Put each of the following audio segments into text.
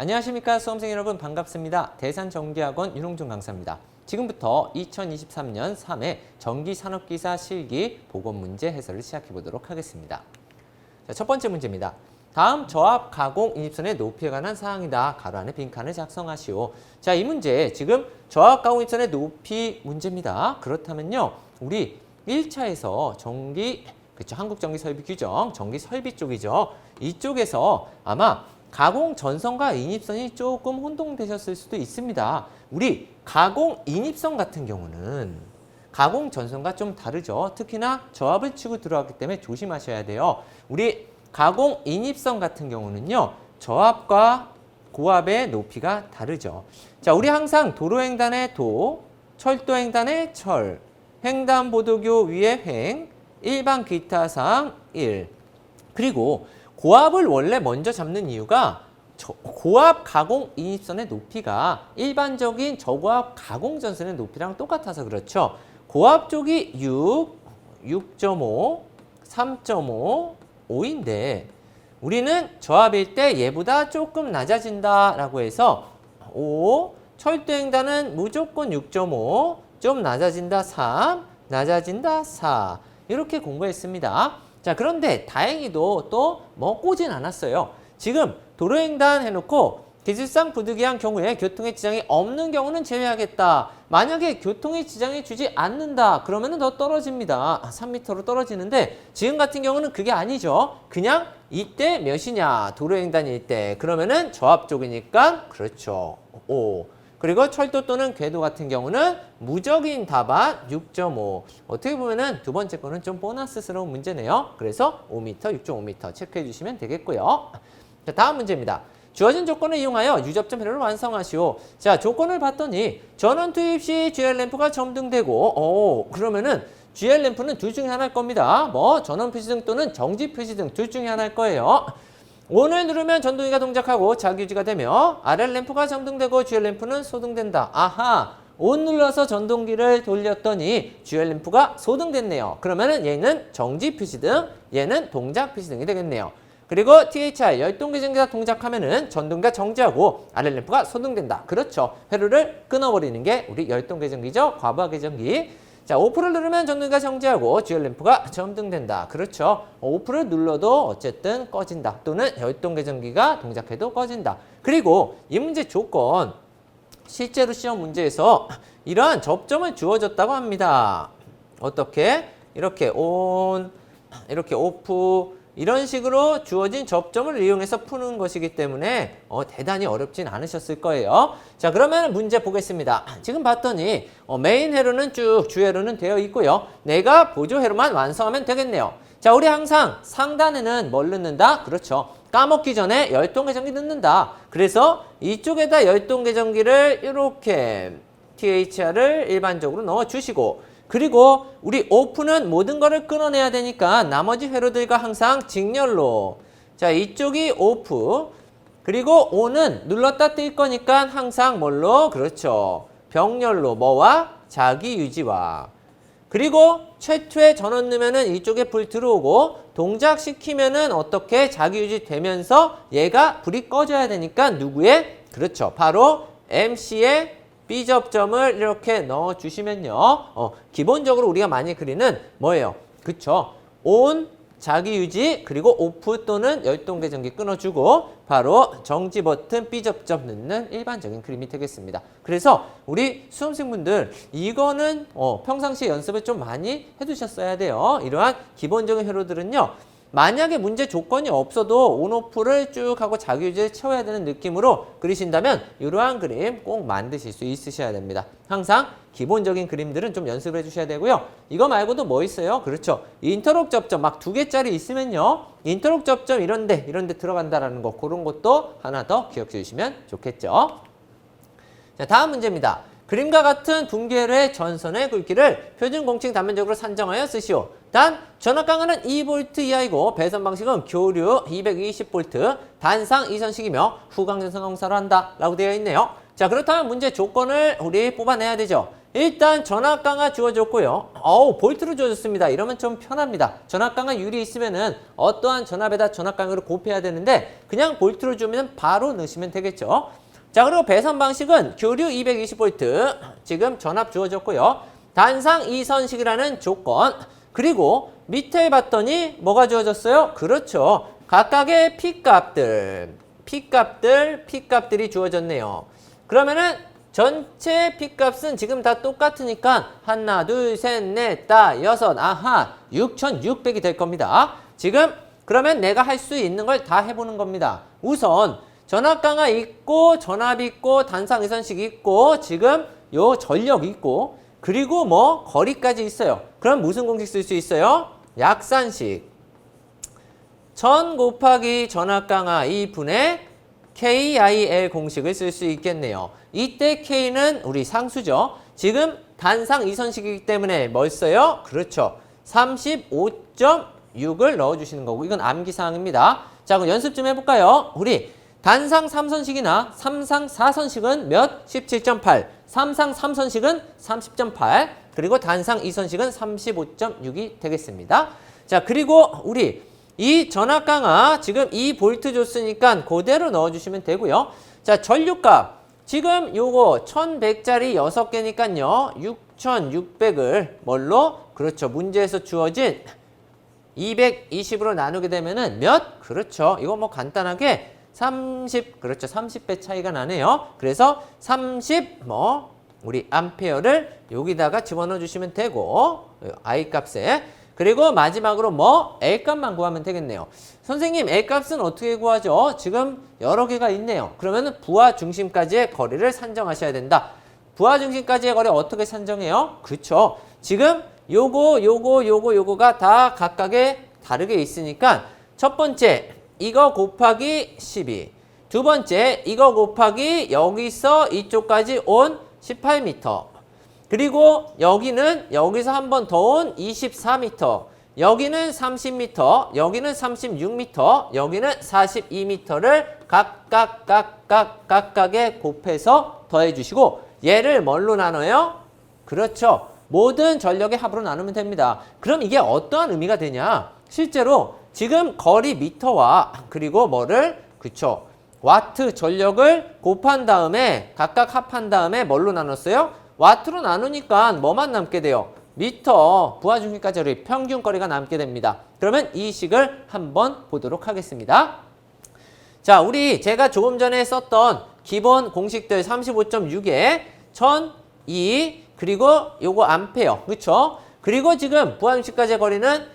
안녕하십니까 수험생 여러분 반갑습니다. 대산전기학원 윤홍준 강사입니다. 지금부터 2023년 3회 전기산업기사 실기 보건문제 해설을 시작해 보도록 하겠습니다. 자, 첫 번째 문제입니다. 다음 저압 가공 인입선의 높이에 관한 사항이다. 가로 안에 빈칸을 작성하시오. 자, 이 문제 지금 저압 가공 인입선의 높이 문제입니다. 그렇다면요. 우리 1차에서 그쵸, 한국전기설비규정, 전기설비 쪽이죠. 이쪽에서 아마 가공 전선과 인입선이 조금 혼동되셨을 수도 있습니다. 우리 가공 인입선 같은 경우는 가공 전선과 좀 다르죠. 특히나 저압을 치고 들어왔기 때문에 조심하셔야 돼요. 우리 가공 인입선 같은 경우는요. 저압과 고압의 높이가 다르죠. 자, 우리 항상 도로횡단의 도, 철도횡단의 철, 횡단보도교 위의 횡, 일반 기타상 1. 그리고 고압을 원래 먼저 잡는 이유가 고압 가공 인입선의 높이가 일반적인 저고압 가공 전선의 높이랑 똑같아서 그렇죠. 고압 쪽이 6, 6.5, 3.5, 5인데 우리는 저압일 때 얘보다 조금 낮아진다라고 해서 5, 철도횡단은 무조건 6.5, 좀 낮아진다 3, 낮아진다 4 이렇게 공부했습니다. 자, 그런데 다행히도 또 꼬진 않았어요. 지금 도로횡단 해놓고 기술상 부득이한 경우에 교통의 지장이 없는 경우는 제외하겠다. 만약에 교통의 지장이 주지 않는다. 그러면 더 떨어집니다. 3m로 떨어지는데 지금 같은 경우는 그게 아니죠. 그냥 이때 몇이냐. 도로횡단일 때. 그러면은 저압 쪽이니까 그렇죠. 5. 그리고 철도 또는 궤도 같은 경우는 무적인 답안 6.5. 어떻게 보면은 두 번째 거는 좀 보너스스러운 문제네요. 그래서 5m, 6.5m 체크해 주시면 되겠고요. 자, 다음 문제입니다. 주어진 조건을 이용하여 유접점 회로를 완성하시오. 자, 조건을 봤더니 전원 투입 시 GL 램프가 점등되고, 그러면은 GL 램프는 둘 중에 하나일 겁니다. 전원 표시등 또는 정지 표시등 둘 중에 하나일 거예요. ON을 누르면 전동기가 동작하고 자기유지가 되며 RL 램프가 점등되고 GL 램프는 소등된다. 아하, ON 눌러서 전동기를 돌렸더니 GL 램프가 소등됐네요. 그러면은 얘는 정지 표시등, 얘는 동작 표시등이 되겠네요. 그리고 THR 열동계전기가 동작하면은 전동기가 정지하고 RL 램프가 소등된다. 그렇죠. 회로를 끊어버리는 게 우리 열동계전기죠. 과부하계전기. 자, 오프를 누르면 전동기가 정지하고 GL 램프가 점등된다. 그렇죠. 오프를 눌러도 어쨌든 꺼진다. 또는 열동계전기가 동작해도 꺼진다. 그리고 이 문제 조건, 실제로 시험 문제에서 이러한 접점을 주어졌다고 합니다. 어떻게? 이렇게 ON, 이렇게 OFF, 이런 식으로 주어진 접점을 이용해서 푸는 것이기 때문에 대단히 어렵진 않으셨을 거예요. 자, 그러면 문제 보겠습니다. 지금 봤더니 메인 회로는 쭉 주회로는 되어 있고요. 내가 보조 회로만 완성하면 되겠네요. 자, 우리 항상 상단에는 뭘 넣는다? 그렇죠. 까먹기 전에 열동계전기 넣는다. 그래서 이쪽에다 열동계전기를 이렇게 THR을 일반적으로 넣어주시고 그리고 우리 오프는 모든 거를 끊어내야 되니까 나머지 회로들과 항상 직렬로. 자, 이쪽이 오프. 그리고 ON은 눌렀다 뜰 거니까 항상 뭘로? 그렇죠. 병렬로. 뭐와? 자기 유지와. 그리고 최초에 전원 넣으면은 이쪽에 불 들어오고 동작시키면은 어떻게 자기 유지 되면서 얘가 불이 꺼져야 되니까 누구의? 그렇죠. 바로 MC의 B접점을 이렇게 넣어주시면요. 기본적으로 우리가 많이 그리는 뭐예요? 그쵸? ON, 자기유지, 그리고 OFF 또는 열동계전기 끊어주고 바로 정지 버튼 B접점 넣는 일반적인 그림이 되겠습니다. 그래서 우리 수험생분들 이거는 평상시에 연습을 좀 많이 해두셨어야 돼요. 이러한 기본적인 회로들은요. 만약에 문제 조건이 없어도 온오프를 쭉 하고 자기유지를 채워야 되는 느낌으로 그리신다면 이러한 그림 꼭 만드실 수 있으셔야 됩니다. 항상 기본적인 그림들은 좀 연습을 해주셔야 되고요. 이거 말고도 뭐 있어요? 그렇죠. 인터록 접점 막 2개짜리 있으면요. 인터록 접점 이런 데 들어간다라는 거 그런 것도 하나 더 기억해 주시면 좋겠죠. 자, 다음 문제입니다. 그림과 같은 분기회로의 전선의 굵기를 표준 공칭 단면적으로 산정하여 쓰시오. 단, 전압 강하는 2V 이하이고 배선 방식은 교류 220V, 단상 2선식이며 후광전선 공사로 한다 라고 되어 있네요. 자, 그렇다면 문제 조건을 우리 뽑아내야 되죠. 일단 전압강가 주어졌고요. 볼트로 주어졌습니다. 이러면 좀 편합니다. 전압강가 율이 있으면은 어떠한 전압에다 전압강으로 곱해야 되는데 그냥 볼트로 주면 바로 넣으시면 되겠죠. 자, 그리고 배선 방식은 교류 220V, 지금 전압 주어졌고요. 단상 2선식이라는 조건, 그리고 밑에 봤더니 뭐가 주어졌어요? 그렇죠. 각각의 P값들이 주어졌네요. 그러면은 전체 P값은 지금 다 똑같으니까 하나, 둘, 셋, 넷, 다, 여섯, 아하, 6,600이 될 겁니다. 지금 그러면 내가 할 수 있는 걸 다 해보는 겁니다. 우선 전압강하 있고 전압 있고 단상 이선식 있고 지금 요 전력 있고 그리고 뭐 거리까지 있어요. 그럼 무슨 공식 쓸 수 있어요? 약산식. 1000 곱하기 전압강하 2분의 KIL 공식을 쓸 수 있겠네요. 이때 K는 우리 상수죠. 지금 단상 이선식이기 때문에 뭘 써요? 그렇죠. 35.6을 넣어주시는 거고 이건 암기사항입니다. 자, 그럼 연습 좀 해볼까요? 우리 단상 3선식이나 삼상 4선식은 몇? 17.8. 삼상 3선식은 30.8. 그리고 단상 2선식은 35.6이 되겠습니다. 자, 그리고 우리 이 전압강하 지금 2V 줬으니까 그대로 넣어주시면 되고요. 자, 전류값. 지금 요거 1100짜리 6개니까요. 6600을 뭘로? 그렇죠. 문제에서 주어진 220으로 나누게 되면은 몇? 그렇죠. 이거 뭐 간단하게 30, 그렇죠. 30배 차이가 나네요. 그래서 30, 우리 암페어를 여기다가 집어넣어 주시면 되고, I 값에. 그리고 마지막으로 L 값만 구하면 되겠네요. 선생님, L 값은 어떻게 구하죠? 지금 여러 개가 있네요. 그러면 부하 중심까지의 거리를 산정하셔야 된다. 부하 중심까지의 거리 어떻게 산정해요? 그렇죠. 지금 요거가 다 각각의 다르게 있으니까 첫 번째 이거 곱하기 12. 두 번째 이거 곱하기 여기서 이쪽까지 온 18m. 그리고 여기는 여기서 한 번 더 온 24m. 여기는 30m. 여기는 36m. 여기는 42m를 각각에 곱해서 더해 주시고 얘를 뭘로 나눠요? 그렇죠. 모든 전력의 합으로 나누면 됩니다. 그럼 이게 어떠한 의미가 되냐? 실제로 지금 거리 미터와 그리고 그쵸. 와트 전력을 곱한 다음에 각각 합한 다음에 뭘로 나눴어요? 와트로 나누니까 뭐만 남게 돼요? 미터, 부하중심까지 우리 평균거리가 남게 됩니다. 그러면 이 식을 한번 보도록 하겠습니다. 자, 우리 제가 조금 전에 썼던 기본 공식들 35.6에 1002 그리고 요거 암페어, 그렇죠? 그리고 지금 부하중심까지의 거리는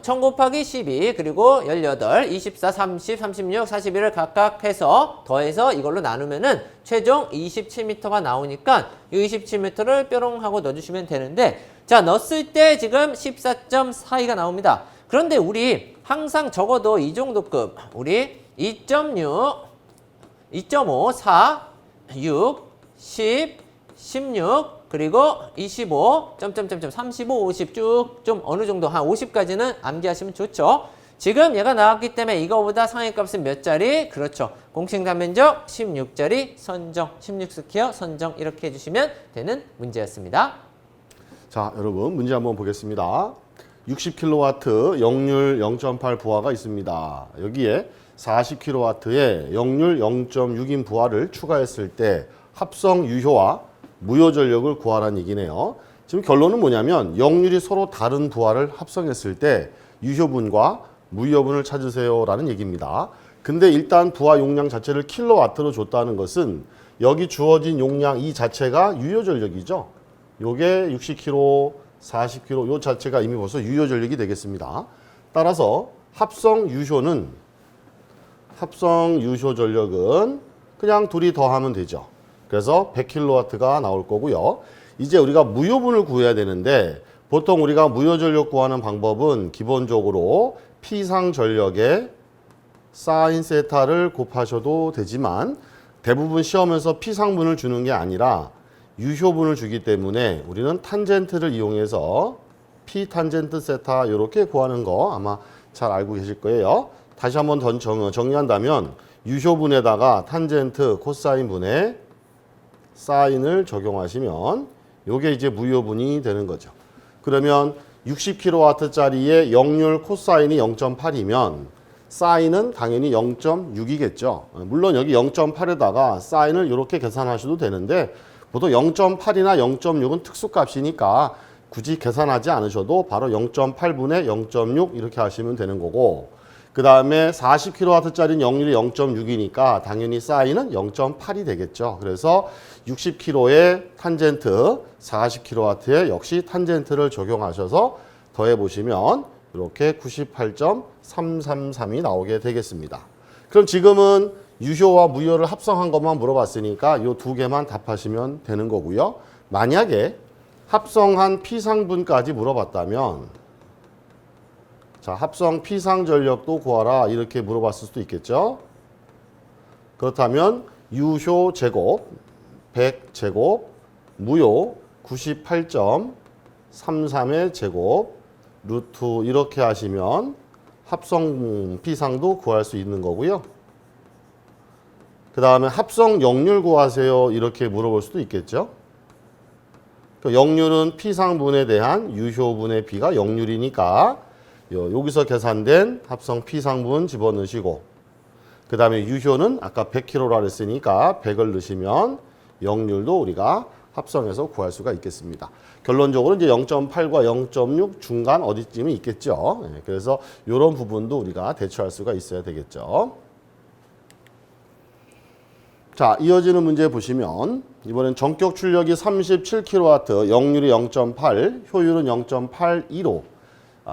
1000 곱하기 12 그리고 18, 24, 30, 36, 41을 각각 해서 더해서 이걸로 나누면은 최종 27m가 나오니까 이 27m를 뾰롱 하고 넣어주시면 되는데 자, 넣었을 때 지금 14.42가 나옵니다. 그런데 우리 항상 적어도 이 정도 급 우리 2.6, 2.5, 4, 6, 10, 16 그리고 25, 35, 50 쭉 좀 어느 정도 한 50까지는 암기하시면 좋죠. 지금 얘가 나왔기 때문에 이거보다 상위값은 몇 짜리? 그렇죠. 공식 단면적 16짜리 선정, 16스퀘어 선정 이렇게 해주시면 되는 문제였습니다. 자, 여러분 문제 한번 보겠습니다. 60kW 역률 0.8 부하가 있습니다. 여기에 40kW의 역률 0.6인 부하를 추가했을 때 합성 유효와 무효 전력을 구하라는 얘기네요. 지금 결론은 뭐냐면 역률이 서로 다른 부하를 합성했을 때 유효분과 무효분을 찾으세요라는 얘기입니다. 근데 일단 부하 용량 자체를 킬로와트로 줬다는 것은 여기 주어진 용량 이 자체가 유효 전력이죠. 요게 60kg, 40kg 요 자체가 이미 벌써 유효 전력이 되겠습니다. 따라서 합성 유효 전력은 그냥 둘이 더하면 되죠. 그래서 100kW가 나올 거고요. 이제 우리가 무효분을 구해야 되는데 보통 우리가 무효 전력 구하는 방법은 기본적으로 P상 전력에 사인 세타를 곱하셔도 되지만 대부분 시험에서 P상분을 주는 게 아니라 유효분을 주기 때문에 우리는 탄젠트를 이용해서 P 탄젠트 세타 이렇게 구하는 거 아마 잘 알고 계실 거예요. 다시 한번 더 정리한다면 유효분에다가 탄젠트 코사인분의 사인을 적용하시면 요게 이제 무효분이 되는 거죠. 그러면 60kW짜리의 역률 코사인이 0.8이면 사인은 당연히 0.6이겠죠. 물론 여기 0.8에다가 사인을 이렇게 계산하셔도 되는데 보통 0.8이나 0.6은 특수값이니까 굳이 계산하지 않으셔도 바로 0.8분의 0.6 이렇게 하시면 되는 거고, 그 다음에 40kW짜리 역률이 0.6이니까 당연히 사인은 0.8이 되겠죠. 그래서 60kW의 탄젠트, 40kW에 역시 탄젠트를 적용하셔서 더해보시면 이렇게 98.333이 나오게 되겠습니다. 그럼 지금은 유효와 무효를 합성한 것만 물어봤으니까 이 두 개만 답하시면 되는 거고요. 만약에 합성한 피상분까지 물어봤다면, 자, 합성 피상전력도 구하라 이렇게 물어봤을 수도 있겠죠. 그렇다면 유효 제곱 100제곱 무효 98.33의 제곱 루트 이렇게 하시면 합성 피상도 구할 수 있는 거고요. 그 다음에 합성 역률 구하세요 이렇게 물어볼 수도 있겠죠. 역률은 피상분에 대한 유효분의 비가 역률이니까 여기서 계산된 합성 피상분 집어넣으시고, 그 다음에 유효는 아까 100kg라 했으니까 100을 넣으시면 역률도 우리가 합성해서 구할 수가 있겠습니다. 결론적으로 이제 0.8과 0.6 중간 어디쯤이 있겠죠. 그래서 이런 부분도 우리가 대처할 수가 있어야 되겠죠. 자, 이어지는 문제 보시면 이번엔 전격 출력이 37kW, 역률이 0.8, 효율은 0.82로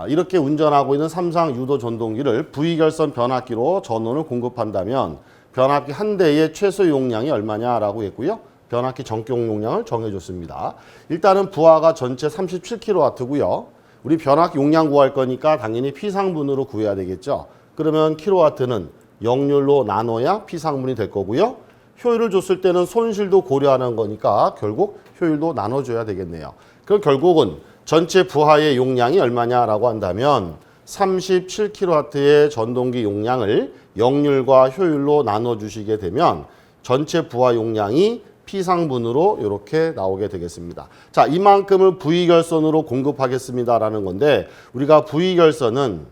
이렇게 운전하고 있는 삼상 유도 전동기를 V결선 변압기로 전원을 공급한다면 변압기 한 대의 최소 용량이 얼마냐라고 했고요. 변압기 전격 용량을 정해줬습니다. 일단은 부하가 전체 37kW고요. 우리 변압기 용량 구할 거니까 당연히 피상분으로 구해야 되겠죠. 그러면 킬로와트는 역률로 나눠야 피상분이 될 거고요. 효율을 줬을 때는 손실도 고려하는 거니까 결국 효율도 나눠줘야 되겠네요. 그럼 결국은 전체 부하의 용량이 얼마냐라고 한다면 37kW의 전동기 용량을 역률과 효율로 나눠주시게 되면 전체 부하 용량이 피상분으로 이렇게 나오게 되겠습니다. 자, 이만큼을 V결선으로 공급하겠습니다라는 건데 우리가 V결선은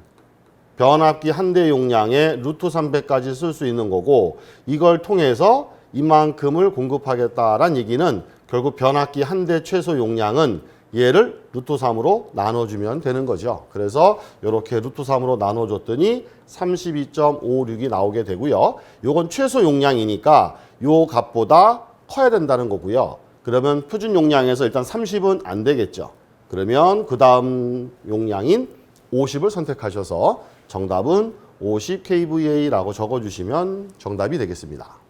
변압기 한 대 용량의 루트 300까지 쓸 수 있는 거고, 이걸 통해서 이만큼을 공급하겠다라는 얘기는 결국 변압기 한 대 최소 용량은 얘를 루트 3으로 나눠주면 되는 거죠. 그래서 이렇게 루트 3으로 나눠줬더니 32.56이 나오게 되고요. 요건 최소 용량이니까 요 값보다 커야 된다는 거고요. 그러면 표준 용량에서 일단 30은 안 되겠죠. 그러면 그 다음 용량인 50을 선택하셔서 정답은 50 kVA라고 적어주시면 정답이 되겠습니다.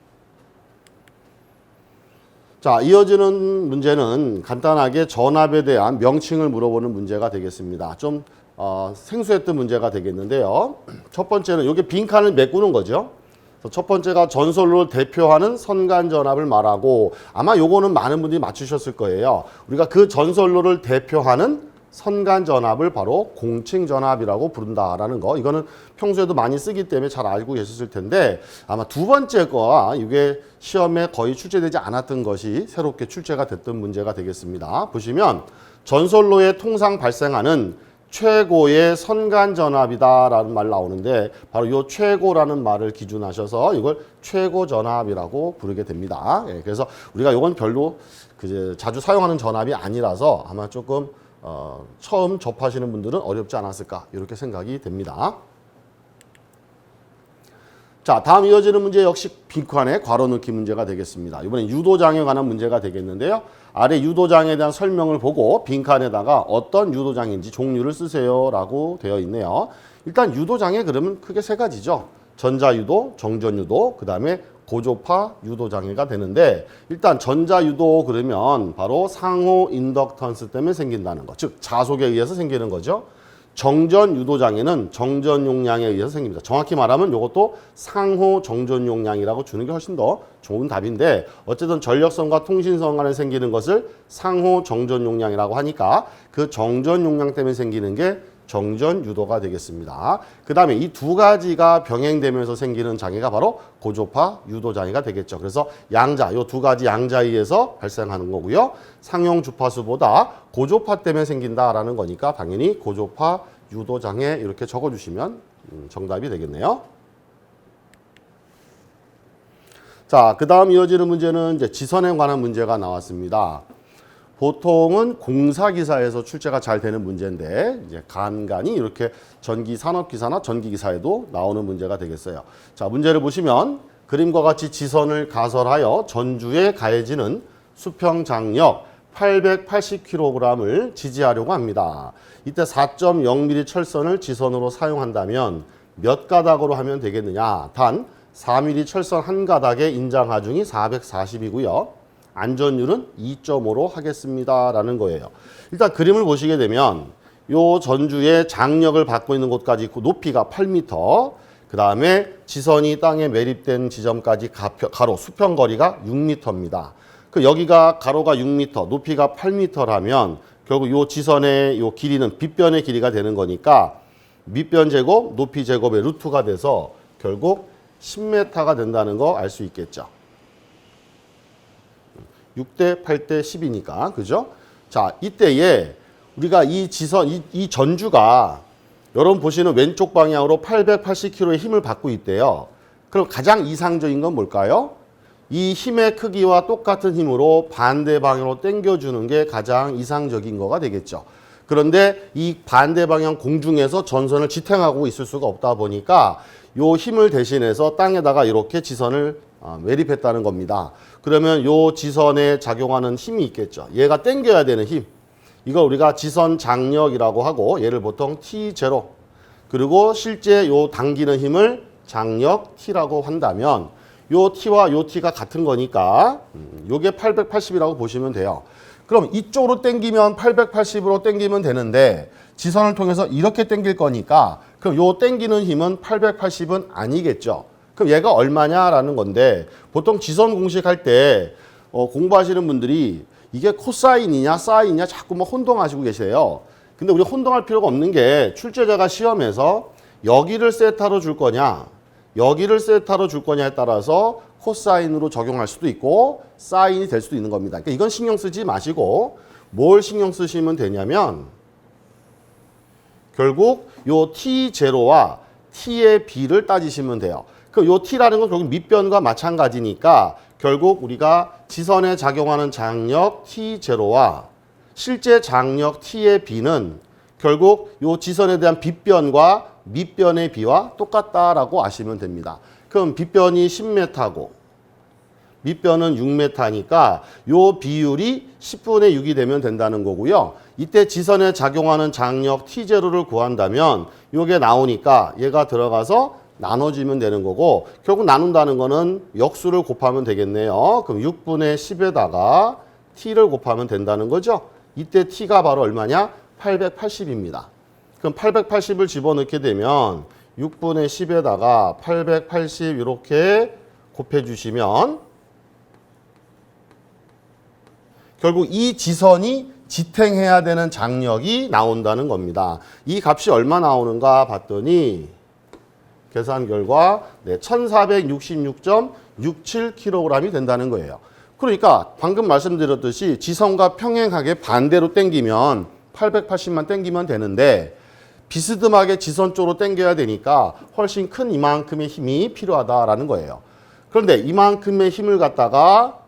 자, 이어지는 문제는 간단하게 전압에 대한 명칭을 물어보는 문제가 되겠습니다. 좀 생소했던 문제가 되겠는데요. 첫 번째는 여기 빈칸을 메꾸는 거죠. 첫 번째가 전선로를 대표하는 선간전압을 말하고, 아마 요거는 많은 분들이 맞추셨을 거예요. 우리가 그 전선로를 대표하는 선간전압을 바로 공칭전압이라고 부른다라는 거. 이거는 평소에도 많이 쓰기 때문에 잘 알고 계셨을 텐데, 아마 두 번째 거와 이게 시험에 거의 출제되지 않았던 것이 새롭게 출제가 됐던 문제가 되겠습니다. 보시면 전선로에 통상 발생하는 최고의 선간전압이다라는 말 나오는데, 바로 이 최고라는 말을 기준하셔서 이걸 최고전압이라고 부르게 됩니다. 예, 그래서 우리가 이건 별로 자주 사용하는 전압이 아니라서 아마 조금 처음 접하시는 분들은 어렵지 않았을까 이렇게 생각이 됩니다. 자, 다음 이어지는 문제 역시 빈칸에 괄호 넣기 문제가 되겠습니다. 이번엔 유도장에 관한 문제가 되겠는데요. 아래 유도장에 대한 설명을 보고 빈칸에다가 어떤 유도장인지 종류를 쓰세요 라고 되어 있네요. 일단 유도장에 그러면 크게 세 가지죠. 전자유도, 정전유도, 그 다음에 고조파 유도장애가 되는데, 일단 전자유도 그러면 바로 상호 인덕턴스 때문에 생긴다는 것, 즉 자속에 의해서 생기는 거죠. 정전 유도장애는 정전 용량에 의해서 생깁니다. 정확히 말하면 이것도 상호 정전 용량이라고 주는 게 훨씬 더 좋은 답인데, 어쨌든 전력선과 통신선 간에 생기는 것을 상호 정전 용량이라고 하니까 그 정전 용량 때문에 생기는 게 정전 유도가 되겠습니다. 그 다음에 이 두 가지가 병행되면서 생기는 장애가 바로 고조파 유도 장애가 되겠죠. 그래서 양자, 이 두 가지 양자에 의해서 발생하는 거고요. 상용 주파수보다 고조파 때문에 생긴다라는 거니까 당연히 고조파 유도 장애 이렇게 적어주시면 정답이 되겠네요. 자, 그 다음 이어지는 문제는 이제 지선에 관한 문제가 나왔습니다. 보통은 공사기사에서 출제가 잘 되는 문제인데 이제 간간이 이렇게 전기산업기사나 전기기사에도 나오는 문제가 되겠어요. 자, 문제를 보시면 그림과 같이 지선을 가설하여 전주에 가해지는 수평장력 880kg을 지지하려고 합니다. 이때 4.0mm 철선을 지선으로 사용한다면 몇 가닥으로 하면 되겠느냐? 단 4mm 철선 한 가닥의 인장 하중이 440이고요. 안전율은 2.5로 하겠습니다. 라는 거예요. 일단 그림을 보시게 되면 요 전주의 장력을 받고 있는 곳까지 있고 높이가 8m, 그 다음에 지선이 땅에 매립된 지점까지 가로 수평거리가 6m입니다. 그 여기가 가로가 6m, 높이가 8m라면 결국 요 지선의 요 길이는 빗변의 길이가 되는 거니까 밑변 제곱, 높이 제곱의 루트가 돼서 결국 10m가 된다는 거 알 수 있겠죠. 6대 8대 10이니까 그죠? 자, 이때에 우리가 이 지선, 이 전주가 여러분 보시는 왼쪽 방향으로 880kg의 힘을 받고 있대요. 그럼 가장 이상적인 건 뭘까요? 이 힘의 크기와 똑같은 힘으로 반대 방향으로 당겨주는 게 가장 이상적인 거가 되겠죠. 그런데 이 반대 방향 공중에서 전선을 지탱하고 있을 수가 없다 보니까 요 힘을 대신해서 땅에다가 이렇게 지선을 매립했다는 겁니다. 그러면 요 지선에 작용하는 힘이 있겠죠. 얘가 당겨야 되는 힘. 이걸 우리가 지선 장력이라고 하고 얘를 보통 T0 그리고 실제 요 당기는 힘을 장력 T라고 한다면 요 T와 요 T가 같은 거니까 요게 880이라고 보시면 돼요. 그럼 이쪽으로 당기면 880으로 당기면 되는데 지선을 통해서 이렇게 당길 거니까 그럼 요 당기는 힘은 880은 아니겠죠. 그럼 얘가 얼마냐라는 건데 보통 지선 공식할 때 공부하시는 분들이 이게 코사인이냐 사인이냐 자꾸 뭐 혼동하시고 계세요. 근데 우리 혼동할 필요가 없는 게 출제자가 시험에서 여기를 세타로 줄 거냐 여기를 세타로 줄 거냐에 따라서 코사인으로 적용할 수도 있고 사인이 될 수도 있는 겁니다. 그러니까 이건 신경 쓰지 마시고 뭘 신경 쓰시면 되냐면 결국 요 T0와 T의 비를 따지시면 돼요. 그 요 T라는 건 결국 밑변과 마찬가지니까 결국 우리가 지선에 작용하는 장력 T0와 실제 장력 T의 비는 결국 요 지선에 대한 빗변과 밑변의 비와 똑같다라고 아시면 됩니다. 그럼 빗변이 10m고 밑변은 6m니까 요 비율이 10분의 6이 되면 된다는 거고요. 이때 지선에 작용하는 장력 T0를 구한다면 요게 나오니까 얘가 들어가서 나눠지면 되는 거고 결국 나눈다는 거는 역수를 곱하면 되겠네요. 그럼 6분의 10에다가 T를 곱하면 된다는 거죠. 이때 T가 바로 얼마냐? 880입니다. 그럼 880을 집어넣게 되면 6분의 10에다가 880 이렇게 곱해주시면 결국 이 지선이 지탱해야 되는 장력이 나온다는 겁니다. 이 값이 얼마 나오는가 봤더니 계산 결과 1466.67kg이 된다는 거예요. 그러니까 방금 말씀드렸듯이 지선과 평행하게 반대로 당기면 880만 당기면 되는데 비스듬하게 지선 쪽으로 당겨야 되니까 훨씬 큰 이만큼의 힘이 필요하다라는 거예요. 그런데 이만큼의 힘을 갖다가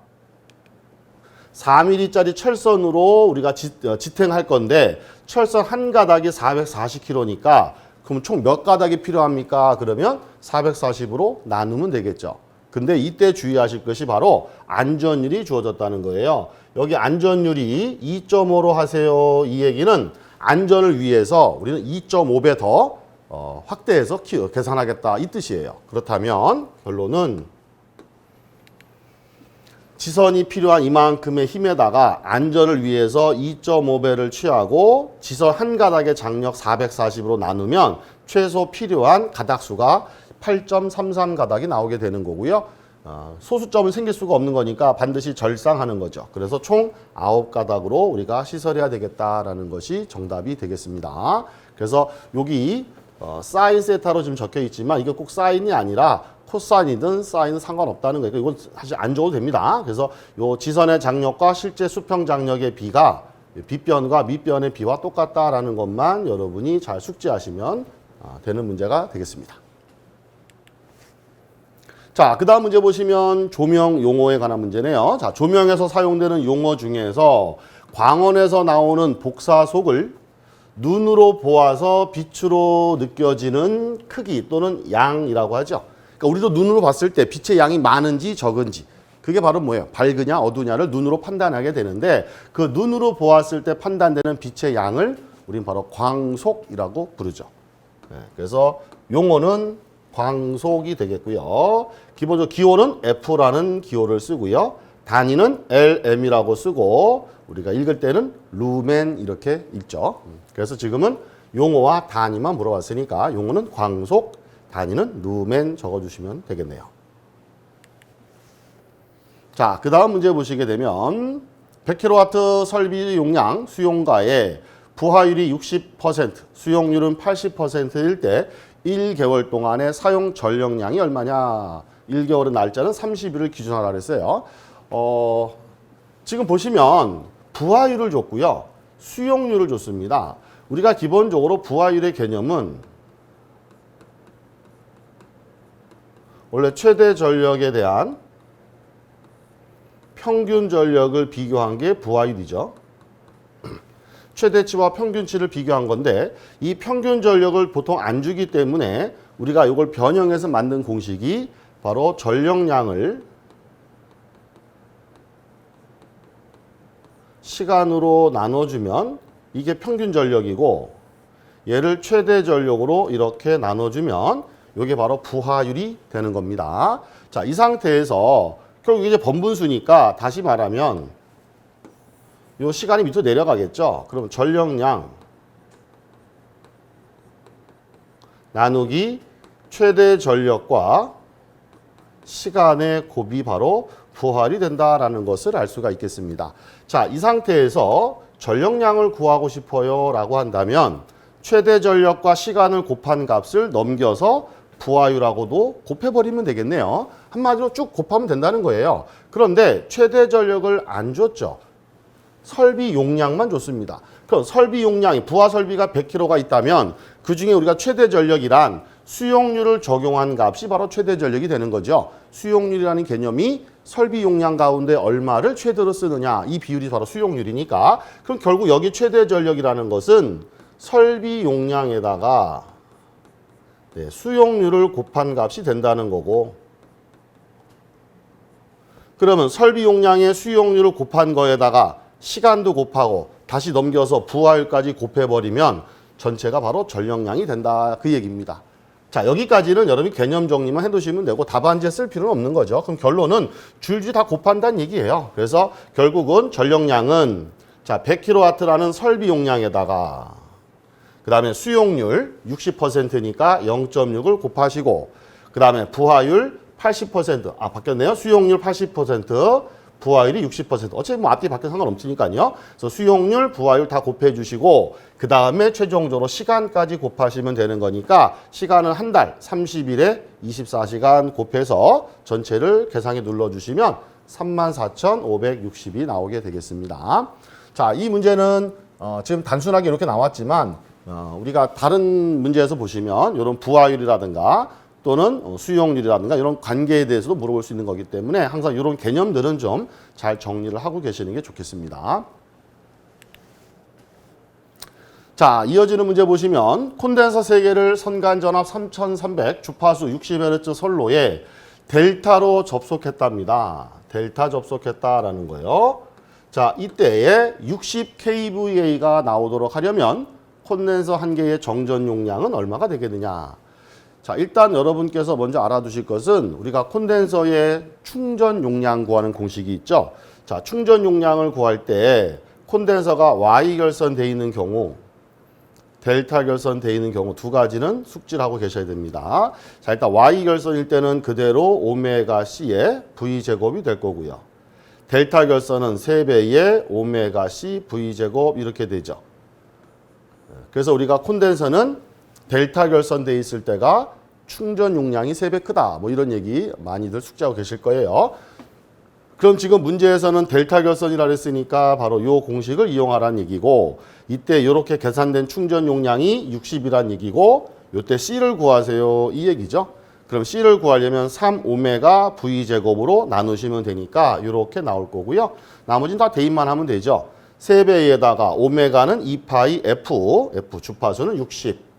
4mm짜리 철선으로 우리가 지탱할 건데 철선 한 가닥이 440kg니까 그럼 총 몇 가닥이 필요합니까? 그러면 440으로 나누면 되겠죠. 근데 이때 주의하실 것이 바로 안전율이 주어졌다는 거예요. 여기 안전율이 2.5로 하세요. 이 얘기는 안전을 위해서 우리는 2.5배 더 확대해서 계산하겠다 이 뜻이에요. 그렇다면 결론은 지선이 필요한 이만큼의 힘에다가 안전을 위해서 2.5배를 취하고 지선 한 가닥의 장력 440으로 나누면 최소 필요한 가닥수가 8.33 가닥이 나오게 되는 거고요. 소수점은 생길 수가 없는 거니까 반드시 절상하는 거죠. 그래서 총 9가닥으로 우리가 시설해야 되겠다라는 것이 정답이 되겠습니다. 그래서 여기 사인 세타로 지금 적혀 있지만 이게 꼭 사인이 아니라 코사인이든 사인은 상관없다는 거예요. 이건 사실 안 줘도 됩니다. 그래서 요 지선의 장력과 실제 수평 장력의 비가 빗변과 밑변의 비와 똑같다라는 것만 여러분이 잘 숙지하시면 되는 문제가 되겠습니다. 자, 그 다음 문제 보시면 조명 용어에 관한 문제네요. 자, 조명에서 사용되는 용어 중에서 광원에서 나오는 복사속을 눈으로 보아서 빛으로 느껴지는 크기 또는 양이라고 하죠. 그러니까 우리도 눈으로 봤을 때 빛의 양이 많은지 적은지 그게 바로 뭐예요? 밝으냐 어두냐를 눈으로 판단하게 되는데 그 눈으로 보았을 때 판단되는 빛의 양을 우린 바로 광속이라고 부르죠. 네, 그래서 용어는 광속이 되겠고요. 기본적으로 기호는 F라는 기호를 쓰고요. 단위는 LM이라고 쓰고 우리가 읽을 때는 루멘 이렇게 읽죠. 그래서 지금은 용어와 단위만 물어봤으니까 용어는 광속, 단위는 루멘 적어주시면 되겠네요. 자, 그 다음 문제 보시게 되면 100kW 설비 용량 수용가에 부하율이 60%, 수용률은 80%일 때 1개월 동안의 사용 전력량이 얼마냐? 1개월의 날짜는 30일을 기준하라 그랬어요. 지금 보시면 부하율을 줬고요. 수용률을 줬습니다. 우리가 기본적으로 부하율의 개념은 원래 최대 전력에 대한 평균 전력을 비교한 게 부하율이죠. 최대치와 평균치를 비교한 건데 이 평균 전력을 보통 안 주기 때문에 우리가 이걸 변형해서 만든 공식이 바로 전력량을 시간으로 나눠주면 이게 평균 전력이고 얘를 최대 전력으로 이렇게 나눠주면 이게 바로 부하율이 되는 겁니다. 자, 이 상태에서 결국 이제 번분수니까 다시 말하면 요 시간이 밑으로 내려가겠죠. 그럼 전력량 나누기 최대 전력과 시간의 곱이 바로 부하율이 된다라는 것을 알 수가 있겠습니다. 자, 이 상태에서 전력량을 구하고 싶어요 라고 한다면 최대 전력과 시간을 곱한 값을 넘겨서 부하율하고도 곱해버리면 되겠네요. 한마디로 쭉 곱하면 된다는 거예요. 그런데 최대 전력을 안 줬죠. 설비 용량만 줬습니다. 그럼 설비 용량이 부하 설비가 100kg가 있다면 그중에 우리가 최대 전력이란 수용률을 적용한 값이 바로 최대 전력이 되는 거죠. 수용률이라는 개념이 설비 용량 가운데 얼마를 최대로 쓰느냐 이 비율이 바로 수용률이니까 그럼 결국 여기 최대 전력이라는 것은 설비 용량에다가 수용률을 곱한 값이 된다는 거고 그러면 설비 용량의 수용률을 곱한 거에다가 시간도 곱하고 다시 넘겨서 부하율까지 곱해버리면 전체가 바로 전력량이 된다 그 얘기입니다. 자, 여기까지는 여러분이 개념 정리만 해두시면 되고 답안지에 쓸 필요는 없는 거죠. 그럼 결론은 줄줄이 다 곱한다는 얘기예요. 그래서 결국은 전력량은 자 100kW라는 설비 용량에다가 그 다음에 수용률 60%니까 0.6을 곱하시고 그 다음에 부하율 80% 바뀌었네요. 수용률 80% 부하율이 60%. 어차피 뭐 앞뒤 바뀌어 상관없으니까요. 그래서 수용률, 부하율 다 곱해 주시고 그 다음에 최종적으로 시간까지 곱하시면 되는 거니까 시간은 한 달 30일에 24시간 곱해서 전체를 계산기 눌러주시면 34,560이 나오게 되겠습니다. 자, 이 문제는 지금 단순하게 이렇게 나왔지만 우리가 다른 문제에서 보시면 이런 부하율이라든가 또는 수용률이라든가 이런 관계에 대해서도 물어볼 수 있는 거기 때문에 항상 이런 개념들은 좀 잘 정리를 하고 계시는 게 좋겠습니다. 자, 이어지는 문제 보시면 콘덴서 3개를 선간전압 3300 주파수 60Hz 선로에 델타로 접속했답니다. 델타 접속했다라는 거예요. 자, 이때에 60kVA가 나오도록 하려면 콘덴서 한 개의 정전 용량은 얼마가 되겠느냐. 자, 일단 여러분께서 먼저 알아두실 것은 우리가 콘덴서의 충전 용량 구하는 공식이 있죠. 자, 충전 용량을 구할 때 콘덴서가 Y 결선되어 있는 경우 델타 결선되어 있는 경우 두 가지는 숙지를 하고 계셔야 됩니다. 자, 일단 Y 결선일 때는 그대로 오메가 C의 V제곱이 될 거고요. 델타 결선은 3배의 오메가 C V제곱 이렇게 되죠. 그래서 우리가 콘덴서는 델타 결선되어 있을 때가 충전 용량이 3배 크다. 뭐 이런 얘기 많이들 숙지하고 계실 거예요. 그럼 지금 문제에서는 델타 결선이라 했으니까 바로 이 공식을 이용하라는 얘기고, 이때 이렇게 계산된 충전 용량이 60이란 얘기고, 이때 C를 구하세요 이 얘기죠. 그럼 C를 구하려면 3오메가 V제곱으로 나누시면 되니까 이렇게 나올 거고요. 나머지는 다 대입만 하면 되죠. 3배에다가 오메가는 2파이 F 주파수는 60.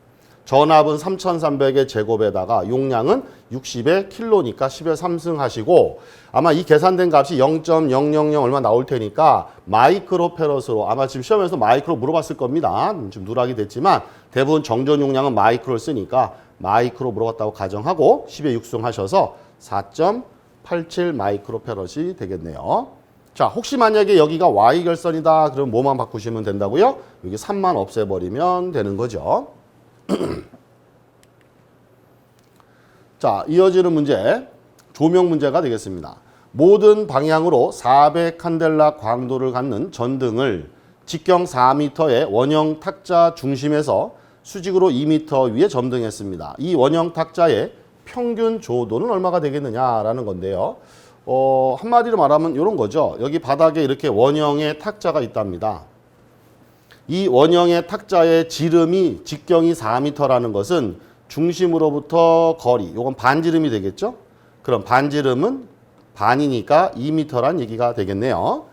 전압은 3300의 제곱에다가 용량은 60의 킬로니까 10의 3승 하시고, 아마 이 계산된 값이 0.000 얼마 나올 테니까 마이크로 페럿으로, 아마 지금 시험에서 마이크로 물어봤을 겁니다. 지금 누락이 됐지만 대부분 정전 용량은 마이크로를 쓰니까 마이크로 물어봤다고 가정하고 10의 6승 하셔서 4.87 마이크로 페럿이 되겠네요. 자, 혹시 만약에 여기가 Y 결선이다 그럼 뭐만 바꾸시면 된다고요? 여기 3만 없애버리면 되는 거죠. 자, 이어지는 문제, 조명 문제가 되겠습니다. 모든 방향으로 400칸델라 광도를 갖는 전등을 직경 4m의 원형 탁자 중심에서 수직으로 2m 위에 점등했습니다. 이 원형 탁자의 평균 조도는 얼마가 되겠느냐라는 건데요. 한마디로 말하면 이런 거죠. 여기 바닥에 이렇게 원형의 탁자가 있답니다. 이 원형의 탁자의 지름이 직경이 4m라는 것은 중심으로부터 거리, 이건 반지름이 되겠죠? 그럼 반지름은 반이니까 2m란 얘기가 되겠네요.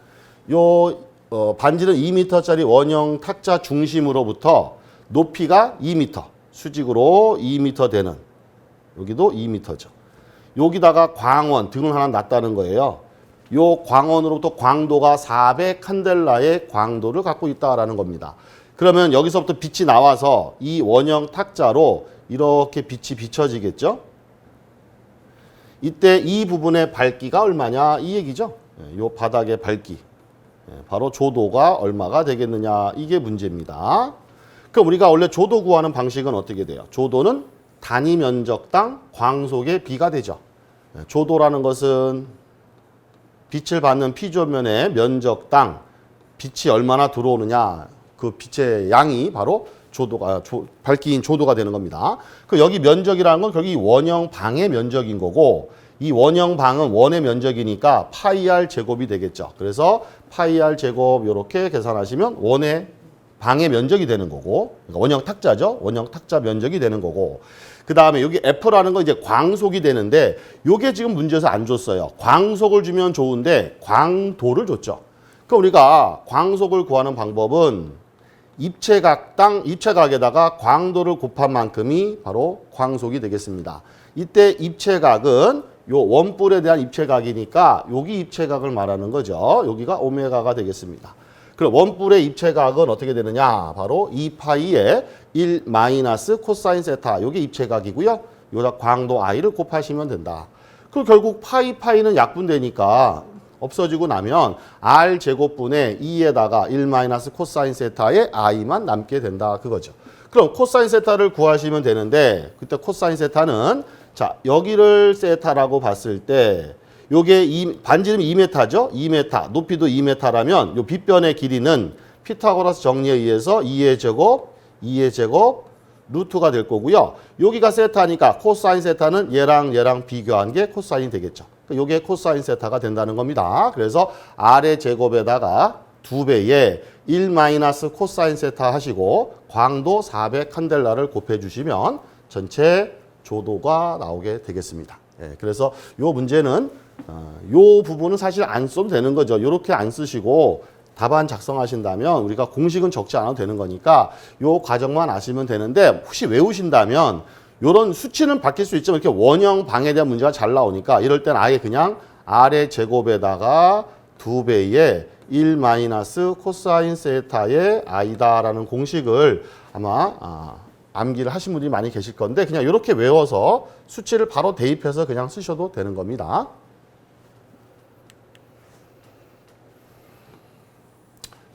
반지름 2m짜리 원형 탁자 중심으로부터 높이가 2m, 수직으로 2m 되는, 여기도 2m죠. 여기다가 광원, 등을 하나 놨다는 거예요. 요 광원으로부터 광도가 400칸델라의 광도를 갖고 있다라는 겁니다. 그러면 여기서부터 빛이 나와서 이 원형 탁자로 이렇게 빛이 비춰지겠죠? 이때 이 부분의 밝기가 얼마냐 이 얘기죠. 요 바닥의 밝기, 바로 조도가 얼마가 되겠느냐 이게 문제입니다. 그럼 우리가 원래 조도 구하는 방식은 어떻게 돼요? 조도는 단위 면적당 광속의 비가 되죠. 조도라는 것은 빛을 받는 피조면의 면적당 빛이 얼마나 들어오느냐, 그 빛의 양이 바로 조도가, 밝기인 조도가 되는 겁니다. 그 여기 면적이라는 건 여기 원형 방의 면적인 거고, 이 원형 방은 원의 면적이니까 파이 r 제곱이 되겠죠. 그래서 파이 r 제곱 이렇게 계산하시면 원의 방의 면적이 되는 거고, 그러니까 원형 탁자죠. 원형 탁자 면적이 되는 거고, 그 다음에 여기 F라는 건 이제 광속이 되는데, 요게 지금 문제에서 안 줬어요. 광속을 주면 좋은데 광도를 줬죠. 그럼 우리가 광속을 구하는 방법은 입체각에다가 광도를 곱한 만큼이 바로 광속이 되겠습니다. 이때 입체각은 요 원뿔에 대한 입체각이니까 여기 입체각을 말하는 거죠. 여기가 오메가가 되겠습니다. 그럼 원뿔의 입체각은 어떻게 되느냐? 바로 2파이의 1 마이너스 코사인 세타, 이게 입체각이고요. 여기다 광도 i를 곱하시면 된다. 그럼 결국 파이는 약분되니까 없어지고 나면 r 제곱분의 2에다가 1 마이너스 코사인 세타의 i만 남게 된다 그거죠. 그럼 코사인 세타를 구하시면 되는데, 그때 코사인 세타는 자, 여기를 세타라고 봤을 때 요게 반지름이 2m죠? 2m, 높이도 2m라면 요 빗변의 길이는 피타고라스 정리에 의해서 2의 제곱 루트가 될 거고요. 여기가 세타니까 코사인 세타는 얘랑 비교한 게 코사인이 되겠죠. 요게 코사인 세타가 된다는 겁니다. 그래서 r의 제곱에다가 2배의 1 마이너스 코사인 세타 하시고 광도 400칸델라를 곱해 주시면 전체 조도가 나오게 되겠습니다. 그래서 요 문제는 요 부분은 사실 안 써도 되는 거죠. 이렇게 안 쓰시고 답안 작성하신다면 우리가 공식은 적지 않아도 되는 거니까 요 과정만 아시면 되는데, 혹시 외우신다면 요런 수치는 바뀔 수 있지만 이렇게 원형 방에 대한 문제가 잘 나오니까 이럴 땐 아예 그냥 r의 제곱에다가 2배의 1 마이너스 코사인 세타의 i다라는 공식을 아마 암기를 하신 분들이 많이 계실 건데, 그냥 이렇게 외워서 수치를 바로 대입해서 그냥 쓰셔도 되는 겁니다.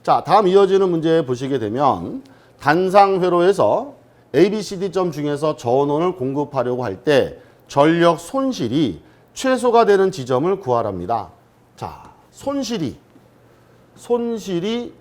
자, 다음 이어지는 문제 보시게 되면 단상회로에서 ABCD점 중에서 전원을 공급하려고 할 때 전력 손실이 최소가 되는 지점을 구하랍니다. 자, 손실이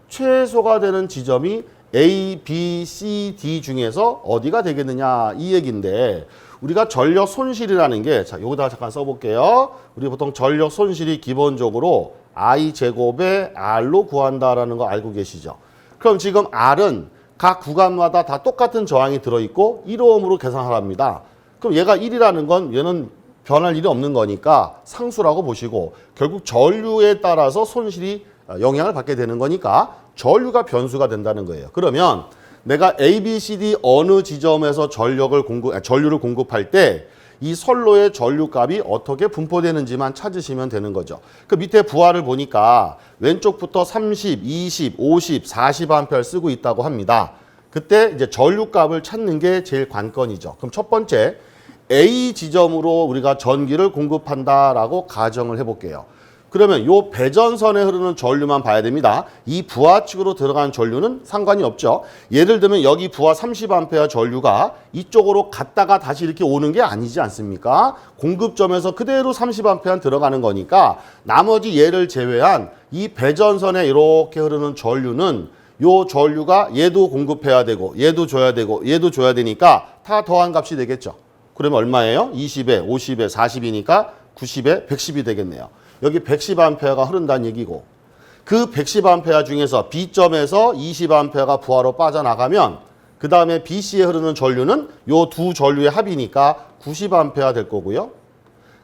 최소가 되는 지점이 A, B, C, D 중에서 어디가 되겠느냐 이 얘기인데 우리가 전력 손실이라는 게 자, 여기다가 잠깐 써볼게요. 우리 보통 전력 손실이 기본적으로 I 제곱에 R로 구한다라는 거 알고 계시죠? 그럼 지금 R은 각 구간마다 다 똑같은 저항이 들어있고 1오음으로 계산하랍니다. 그럼 얘가 1이라는 건 얘는 변할 일이 없는 거니까 상수라고 보시고 결국 전류에 따라서 손실이 영향을 받게 되는 거니까 전류가 변수가 된다는 거예요. 그러면 내가 A, B, C, D 어느 지점에서 전류를 공급할 때 이 선로의 전류값이 어떻게 분포되는지만 찾으시면 되는 거죠. 그 밑에 부하를 보니까 왼쪽부터 30, 20, 50, 40A 쓰고 있다고 합니다. 그때 이제 전류값을 찾는 게 제일 관건이죠. 그럼 첫 번째 A 지점으로 우리가 전기를 공급한다라고 가정을 해볼게요. 그러면 요 배전선에 흐르는 전류만 봐야 됩니다. 이 부하측으로 들어간 전류는 상관이 없죠. 예를 들면 여기 부하 30A 전류가 이쪽으로 갔다가 다시 이렇게 오는 게 아니지 않습니까? 공급점에서 그대로 30A 들어가는 거니까 나머지 얘를 제외한 이 배전선에 이렇게 흐르는 전류는 요 전류가 얘도 공급해야 되고 얘도 줘야 되고 얘도 줘야 되니까 다 더한 값이 되겠죠. 그러면 얼마예요? 20에 50에 40이니까 90에 110이 되겠네요. 여기 110A가 흐른다는 얘기고 그 110A 중에서 B점에서 20A가 부하로 빠져나가면 그 다음에 BC에 흐르는 전류는 요 두 전류의 합이니까 90A 될 거고요.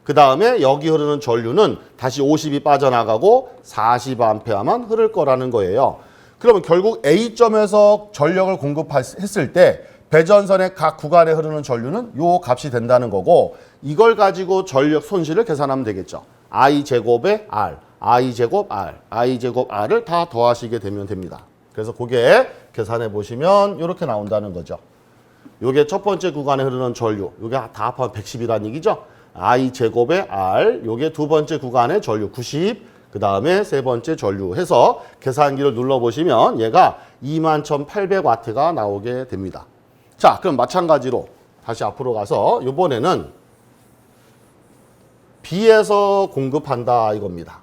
그 다음에 여기 흐르는 전류는 다시 50이 빠져나가고 40A만 흐를 거라는 거예요. 그러면 결국 A점에서 전력을 공급했을 때 배전선의 각 구간에 흐르는 전류는 요 값이 된다는 거고 이걸 가지고 전력 손실을 계산하면 되겠죠. I 제곱에 R, I 제곱 R, I 제곱 R을 다 더하시게 되면 됩니다. 그래서 그게 계산해 보시면 이렇게 나온다는 거죠. 요게 첫 번째 구간에 흐르는 전류, 요게 다 합하면 110이라는 얘기죠. I 제곱에 R, 요게 두 번째 구간의 전류 90, 그 다음에 세 번째 전류 해서 계산기를 눌러보시면 얘가 21,800W가 나오게 됩니다. 자, 그럼 마찬가지로 다시 앞으로 가서 이번에는 B에서 공급한다 이겁니다.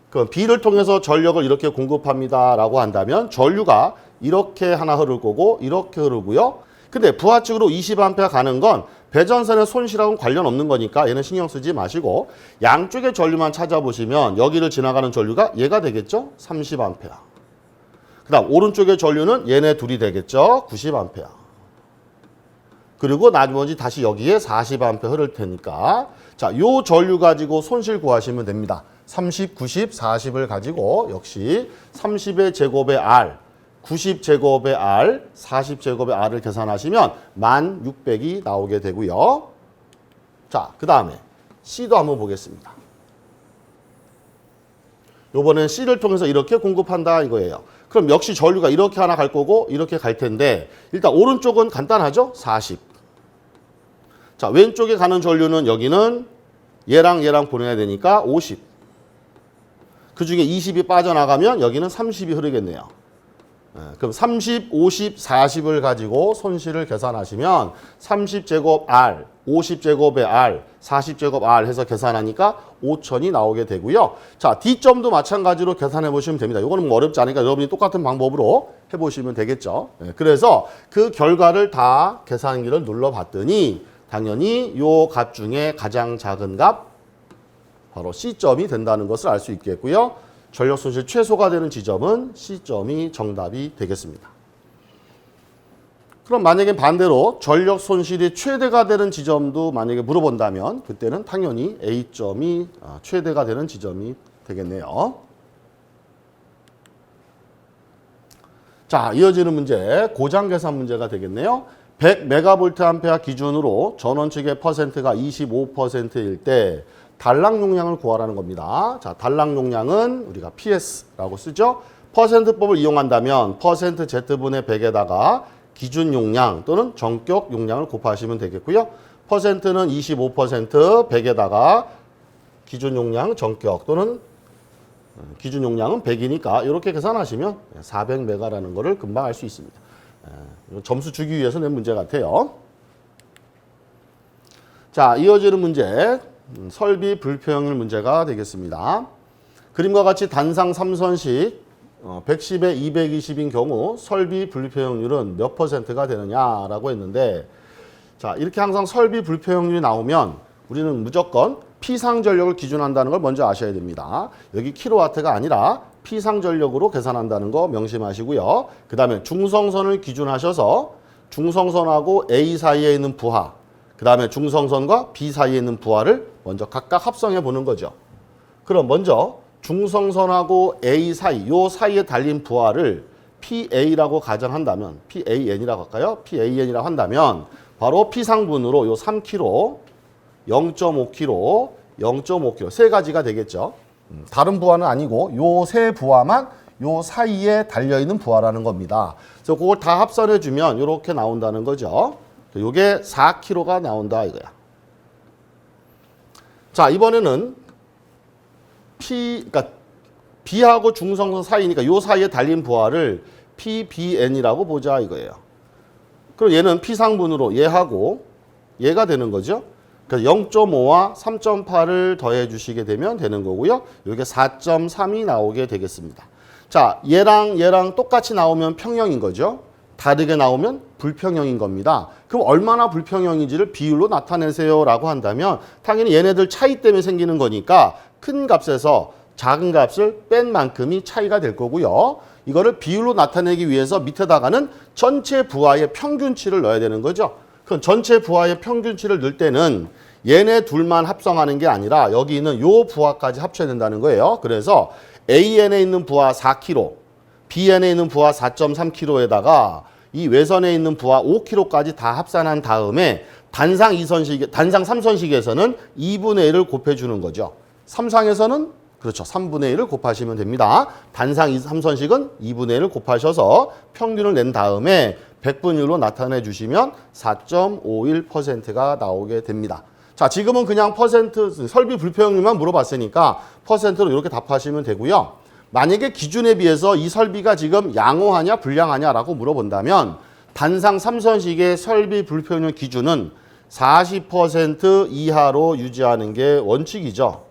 그럼 B를 통해서 전력을 이렇게 공급합니다라고 한다면 전류가 이렇게 하나 흐를 거고 이렇게 흐르고요. 근데 부하측으로 20A 가는 건 배전선의 손실하고는 관련 없는 거니까 얘는 신경 쓰지 마시고 양쪽의 전류만 찾아보시면 여기를 지나가는 전류가 얘가 되겠죠? 30A. 그 다음 오른쪽의 전류는 얘네 둘이 되겠죠? 90A. 그리고 나머지 다시 여기에 40A 흐를 테니까 자, 요 전류 가지고 손실 구하시면 됩니다. 30, 90, 40을 가지고 역시 30의 제곱의 R, 90 제곱의 R, 40 제곱의 R을 계산하시면 1600이 나오게 되고요. 자, 그 다음에 C도 한번 보겠습니다. 요번엔 C를 통해서 이렇게 공급한다 이거예요. 그럼 역시 전류가 이렇게 하나 갈 거고 이렇게 갈 텐데 일단 오른쪽은 간단하죠? 40. 자, 왼쪽에 가는 전류는 여기는 얘랑 얘랑 보내야 되니까 50. 그 중에 20이 빠져나가면 여기는 30이 흐르겠네요. 그럼 30, 50, 40을 가지고 손실을 계산하시면 30제곱 R, 50제곱의 R, 40제곱 R 해서 계산하니까 5,000이 나오게 되고요. 자, D점도 마찬가지로 계산해 보시면 됩니다. 이거는 뭐 어렵지 않으니까 여러분이 똑같은 방법으로 해보시면 되겠죠. 그래서 그 결과를 다 계산기를 눌러봤더니 당연히 요 값 중에 가장 작은 값 바로 C점이 된다는 것을 알 수 있겠고요. 전력 손실 최소가 되는 지점은 C점이 정답이 되겠습니다. 그럼 만약에 반대로 전력 손실이 최대가 되는 지점도 만약에 물어본다면 그때는 당연히 A점이 최대가 되는 지점이 되겠네요. 자, 이어지는 문제 고장 계산 문제가 되겠네요. 100메가볼트 기준으로 전원 측의 퍼센트가 25%일 때 단락 용량을 구하라는 겁니다. 자, 단락 용량은 우리가 PS라고 쓰죠. 퍼센트법을 이용한다면 퍼센트 Z분의 100에다가 기준 용량 또는 전격 용량을 곱하시면 되겠고요. 퍼센트는 25%, 100에다가 기준 용량 전격 또는 기준 용량은 100이니까 이렇게 계산하시면 400메가라는 거를 금방 알 수 있습니다. 점수 주기 위해서 낸 문제 같아요. 자, 이어지는 문제. 설비 불평률 문제가 되겠습니다. 그림과 같이 단상 3선식 110에 220인 경우 설비 불평률은 몇 %가 되느냐라고 했는데, 자, 이렇게 항상 설비 불평률이 나오면 우리는 무조건 피상전력을 기준한다는 걸 먼저 아셔야 됩니다. 여기 킬로와트가 아니라 피상전력으로 계산한다는 거 명심하시고요. 그 다음에 중성선을 기준하셔서 중성선하고 A 사이에 있는 부하, 그 다음에 중성선과 B 사이에 있는 부하를 먼저 각각 합성해 보는 거죠. 그럼 먼저 중성선하고 A 사이, 요 사이에 달린 부하를 PA라고 가정한다면, PAN이라고 할까요? PAN이라고 한다면 바로 P상분으로 요 3kg, 0.5kg, 0.5kg 세 가지가 되겠죠. 다른 부하는 아니고 요 세 부하만 요 사이에 달려있는 부하라는 겁니다. 그래서 그걸 다 합산해주면 이렇게 나온다는 거죠. 요게 4kg가 나온다 이거야. 자, 이번에는 그러니까 B하고 중성선 사이니까 요 사이에 달린 부하를 PBN이라고 보자 이거예요. 그럼 얘는 P상분으로 얘하고 얘가 되는 거죠. 그래서 0.5와 3.8을 더해 주시게 되면 되는 거고요. 이게 4.3이 나오게 되겠습니다. 자, 얘랑 똑같이 나오면 평형인 거죠. 다르게 나오면 불평형인 겁니다. 그럼 얼마나 불평형인지를 비율로 나타내세요 라고 한다면 당연히 얘네들 차이 때문에 생기는 거니까 큰 값에서 작은 값을 뺀 만큼이 차이가 될 거고요. 이거를 비율로 나타내기 위해서 밑에다가는 전체 부하의 평균치를 넣어야 되는 거죠. 그럼 전체 부하의 평균치를 넣을 때는 얘네 둘만 합성하는 게 아니라 여기 있는 요 부하까지 합쳐야 된다는 거예요. 그래서 AN에 있는 부하 4kg, BN에 있는 부하 4.3kg에다가 이 외선에 있는 부하 5kg까지 다 합산한 다음에 단상 3선식에서는 2분의 1을 곱해주는 거죠. 3상에서는 그렇죠. 3분의 1을 곱하시면 됩니다. 단상 3선식은 2분의 1을 곱하셔서 평균을 낸 다음에 백분율로 나타내 주시면 4.51%가 나오게 됩니다. 자, 지금은 그냥 퍼센트, 설비 불평률만 물어봤으니까 퍼센트로 이렇게 답하시면 되고요. 만약에 기준에 비해서 이 설비가 지금 양호하냐 불량하냐라고 물어본다면 단상 3선식의 설비 불평률 기준은 40% 이하로 유지하는 게 원칙이죠.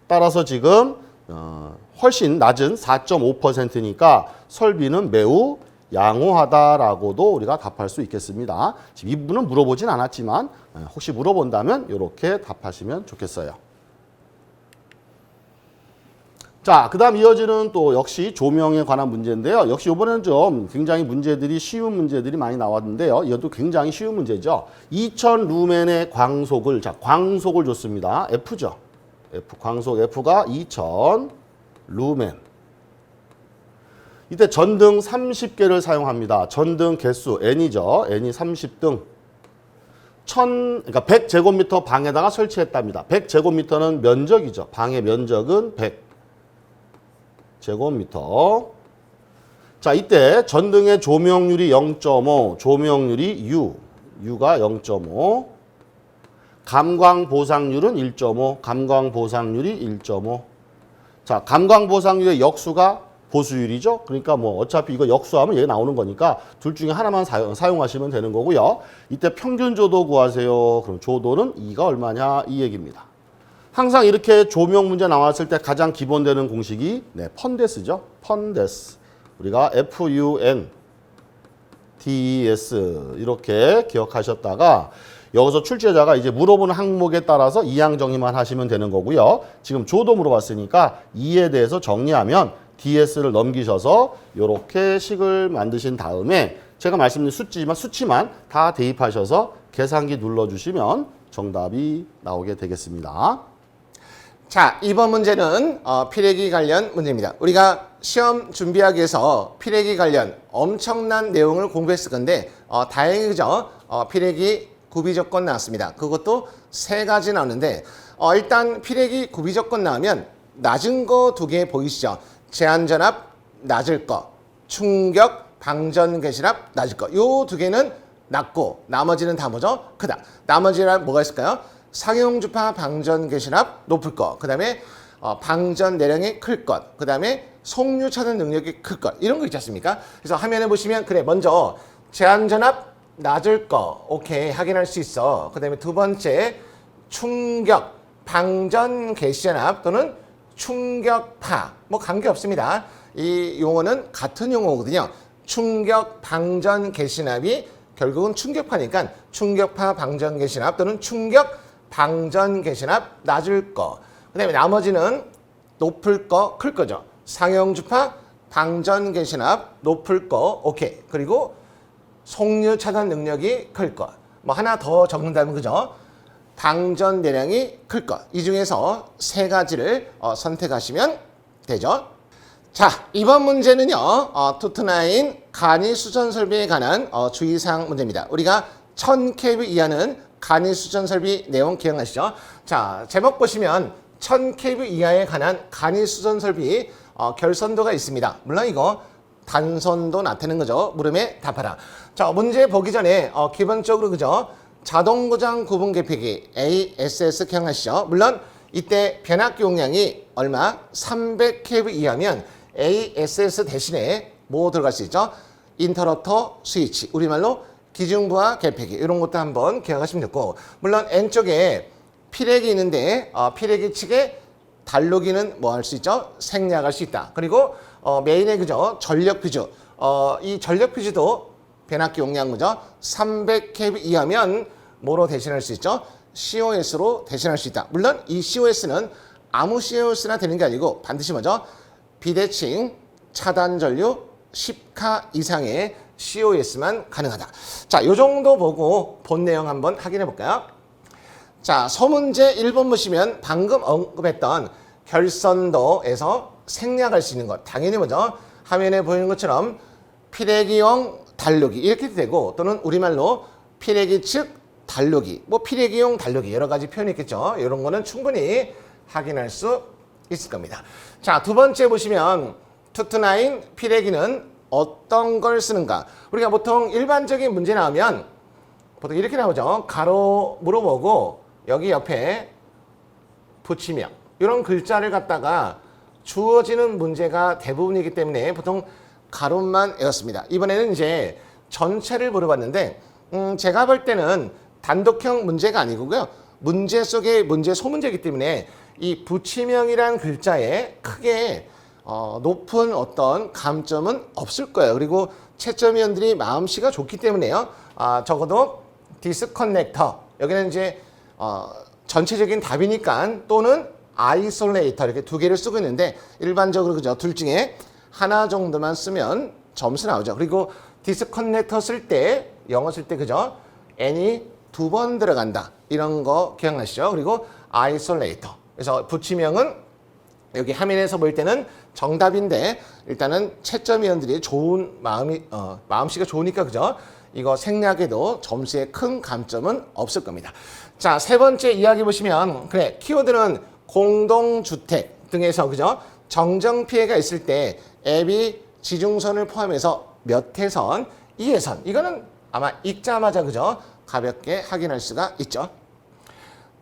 따라서 지금 훨씬 낮은 4.5%니까 설비는 매우 양호하다라고도 우리가 답할 수 있겠습니다. 지금 이 부분은 물어보진 않았지만 혹시 물어본다면 이렇게 답하시면 좋겠어요. 자, 그 다음 이어지는 또 역시 조명에 관한 문제인데요. 역시 이번에는 좀 굉장히 문제들이 쉬운 문제들이 많이 나왔는데요. 이것도 굉장히 쉬운 문제죠. 2000 루멘의 광속을, 자, 광속을 줬습니다. F죠. F, 광속 F가 2000 루멘. 이때 전등 30개를 사용합니다. 전등 개수 N이죠. N이 30등. 그러니까 100제곱미터 방에다가 설치했답니다. 100제곱미터는 면적이죠. 방의 면적은 100제곱미터. 자, 이때 전등의 조명률이 0.5, 조명률이 U가 0.5. 감광 보상률은 1.5, 감광 보상률이 1.5. 자, 감광 보상률의 역수가 보수율이죠. 그러니까 뭐 어차피 이거 역수하면 얘 나오는 거니까 둘 중에 하나만 사용하시면 되는 거고요. 이때 평균 조도 구하세요. 그럼 조도는 2가 얼마냐 이 얘기입니다. 항상 이렇게 조명 문제 나왔을 때 가장 기본되는 공식이 펀데스죠. 펀데스. 우리가 FUN DES 이렇게 기억하셨다가 여기서 출제자가 이제 물어보는 항목에 따라서 이항 정의만 하시면 되는 거고요. 지금 조도 물어봤으니까 2에 대해서 정리하면 DS를 넘기셔서 이렇게 식을 만드신 다음에 제가 말씀드린 수치만 다 대입하셔서 계산기 눌러주시면 정답이 나오게 되겠습니다. 자, 이번 문제는 피레기 관련 문제입니다. 우리가 시험 준비하기 위해서 피레기 관련 엄청난 내용을 공부했을 건데 다행히 그죠? 피레기 구비 조건 나왔습니다. 그것도 3가지 나오는데 일단 피레기 구비 조건 나오면 낮은 거 2개 보이시죠? 제한전압 낮을 거, 충격 방전 개실압 낮을 거. 요 2개는 낮고 나머지는 다 뭐죠? 크다. 나머지는 뭐가 있을까요? 상용주파 방전 개실압 높을 것, 그 다음에 방전 내량이 클 것, 그 다음에 속류 차단 능력이 클 것, 이런 거 있지 않습니까? 그래서 화면에 보시면 그래 먼저 제한전압 낮을 거 오케이 확인할 수 있어. 그 다음에 두 번째 충격 방전 개시전압 또는 충격파 뭐 관계없습니다. 이 용어는 같은 용어거든요. 충격 방전 개시전압이 결국은 충격파니까 충격파 방전 개시전압 또는 충격 방전 개시전압 낮을 거. 그 다음에 나머지는 높을 거 클 거죠. 상형주파 방전 개시전압 높을 거 오케이. 그리고 속류 차단 능력이 클 것. 뭐 하나 더 적는다면 그죠? 방전 대량이 클 것. 이 중에서 세 가지를 선택하시면 되죠. 자, 이번 문제는요. 투투나인 간이 수전 설비에 관한 주의사항 문제입니다. 우리가 1000kV 이하는 간이 수전 설비 내용 기억나시죠? 자, 제목 보시면 1000kV 이하에 관한 간이 수전 설비 결선도가 있습니다. 물론 이거 단선도 나타내는 거죠. 물음에 답하라. 자, 문제 보기 전에 기본적으로 그죠? 자동고장 구분 계피기 ASS 기억나시죠? 물론 이때 변압기 용량이 얼마? 300kV 이하면 ASS 대신에 뭐 들어갈 수 있죠? 인터럽터 스위치, 우리말로 기중부하 계피기 이런 것도 한번 기억하시면 좋고, 물론 N쪽에 피렉이 있는데 피렉이 측에 달로기는 뭐 할 수 있죠? 생략할 수 있다. 그리고 메인에 그죠? 전력 퓨즈. 이 전력 퓨즈도 변압기 용량 그죠? 300kV 이하면 뭐로 대신할 수 있죠? COS로 대신할 수 있다. 물론 이 COS는 아무 COS나 되는 게 아니고 반드시 뭐죠? 비대칭 차단 전류 10카 이상의 COS만 가능하다. 자, 요 정도 보고 본 내용 한번 확인해 볼까요? 자, 소문제 1번 보시면 방금 언급했던 결선도에서 생략할 수 있는 것. 당연히 뭐죠? 화면에 보이는 것처럼 피레기용 달루기 이렇게 되고, 또는 우리말로 피레기 측 달루기, 뭐 피레기용 달루기 여러 가지 표현이 있겠죠. 이런 거는 충분히 확인할 수 있을 겁니다. 자, 두 번째 보시면 투투나인 피레기는 어떤 걸 쓰는가? 우리가 보통 일반적인 문제 나오면 보통 이렇게 나오죠. 가로 물어보고 여기 옆에 붙이명 이런 글자를 갖다가 주어지는 문제가 대부분이기 때문에 보통 가로만 외웠습니다. 이번에는 이제 전체를 물어봤는데 제가 볼 때는 단독형 문제가 아니고요. 문제 속의 문제 소문제이기 때문에 이 붙이명이란 글자에 크게 높은 어떤 감점은 없을 거예요. 그리고 채점위원들이 마음씨가 좋기 때문에요. 적어도 디스커넥터 여기는 이제 전체적인 답이니까 또는 아이솔레이터 이렇게 두 개를 쓰고 있는데 일반적으로 그죠? 둘 중에 하나 정도만 쓰면 점수 나오죠. 그리고 디스커넥터 쓸 때 영어 쓸 때 그죠? n이 두 번 들어간다. 이런 거 기억나시죠? 그리고 아이솔레이터. 그래서 붙이명은 여기 화면에서 볼 때는 정답인데 일단은 채점위원들이 좋은 마음씨가 좋으니까 그죠? 이거 생략해도 점수에 큰 감점은 없을 겁니다. 자, 세 번째 이야기 보시면 그래 키워드는 공동주택 등에서 그죠? 정정 피해가 있을 때 앱이 지중선을 포함해서 몇 회선? 2회선. 이거는 아마 읽자마자 그죠? 가볍게 확인할 수가 있죠.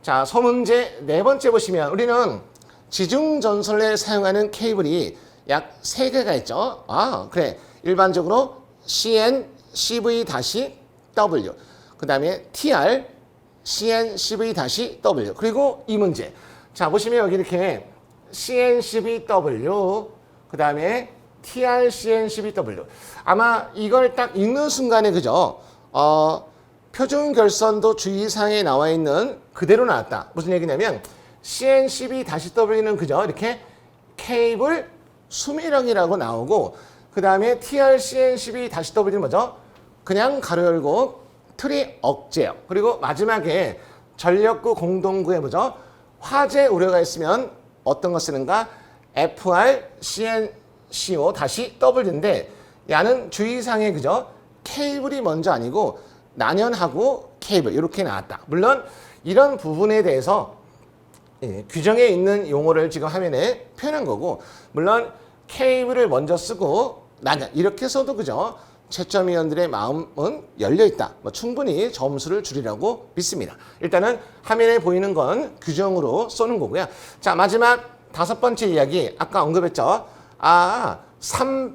자, 소문제 네 번째 보시면 우리는 지중전선에 사용하는 케이블이 약 3개가 있죠. 그래. 일반적으로 CN, CV-W, 그 다음에 TR, CN, CV-W, 그리고 이 문제. 자, 보시면 여기 이렇게 CN, CV-W, 그 다음에 TR, CN, CV-W. 아마 이걸 딱 읽는 순간에 그죠? 표준 결선도 주의사항에 나와 있는 그대로 나왔다. 무슨 얘기냐면 CN12-W는 그죠? 이렇게 케이블 수미령이라고 나오고 그 다음에 TRCN12-W는 뭐죠? 그냥 가로 열고 틀이 억제요. 그리고 마지막에 전력구 공동구에 뭐죠? 화재 우려가 있으면 어떤 거 쓰는가? FRCNCO-W인데 야는 주의사항에 그죠? 케이블이 먼저 아니고 난연하고 케이블 이렇게 나왔다. 물론 이런 부분에 대해서 규정에 있는 용어를 지금 화면에 표현한 거고, 물론 케이블을 먼저 쓰고 난연 이렇게 써도 그죠? 채점위원들의 마음은 열려 있다. 충분히 점수를 주리라고 믿습니다. 일단은 화면에 보이는 건 규정으로 쏘는 거고요. 자, 마지막 5번째 이야기 아까 언급했죠.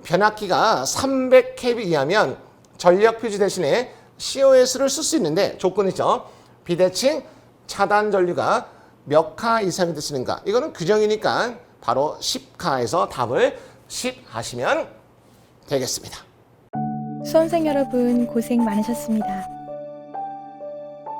변압기가 300kV 이하면 전력 표시 대신에 COS를 쓸 수 있는데 조건이죠. 비대칭 차단 전류가 몇 카 이상이 됐으는가. 이거는 규정이니까 바로 10카에서 답을 10 하시면 되겠습니다. 수험생 여러분 고생 많으셨습니다.